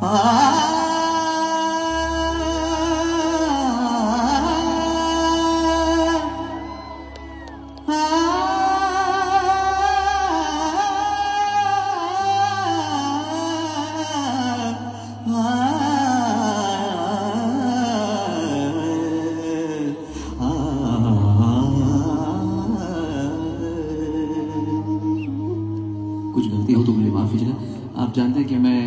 कुछ गलती हो तो मुझे माफ़ कीजिएगा। आप जानते हैं कि मैं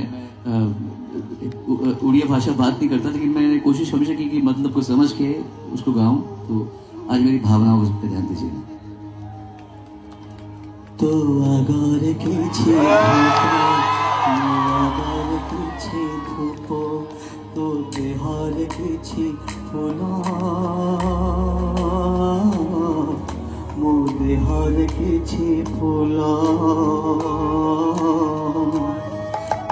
उड़िया भाषा बात नहीं करता, लेकिन मैंने कोशिश हमेशा की कि मतलब को समझ के उसको गाऊं। तो आज मेरी भावनाओं पर ध्यान दीजिएगा। तो अगर किछि धूप तो देहर किछि फूल मो देहर किछि फूल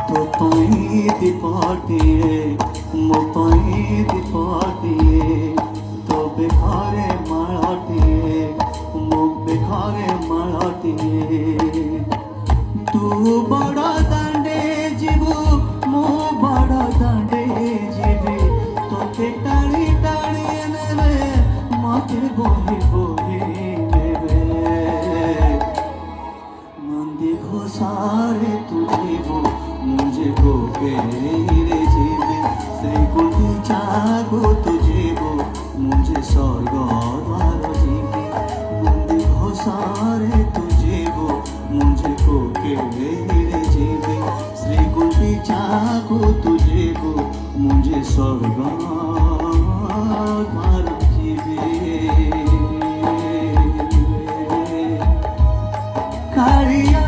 तो पाई दीपाटिए मो पाई दीपाटिए तो बेखारे माड़ाटिए मो बेखारे माड़ाटिए तू बड़ा दांडे जीवु मो बड़ा दांडे जीवी तो के टाणी टाणी नेवे माते बोही बोही नेवे नंदी घोसारे तू जीवु मुझे गोके रे जीवे श्री गुटी चागो तू जीवु मुझे स्वर्ग द्वार जीवे नंदी घोसारे तू जीवु मुझे गोके रे जीवे श्री गुटी चागो तू जीवु मुझे स्वर्ग द्वार जीवे कालिया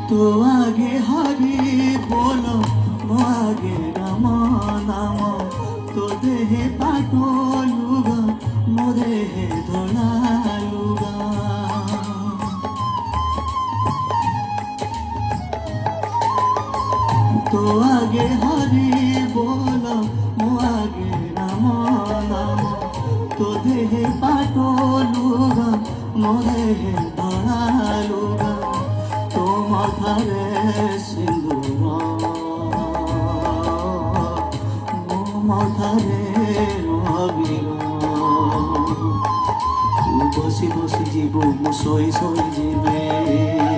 तो आगे हरि बोलो आगे राम नाम तो देहे पाटो लुगा मो देहे धोला लुगा तो आगे हरि बोलो आगे राम नाम तो देहे पाटो लुगा मो देहे धोला लुगा माथारे सिंदूर मो माथारे अबीर तू बसी बसी जीवु मु सोई सोई जीवे।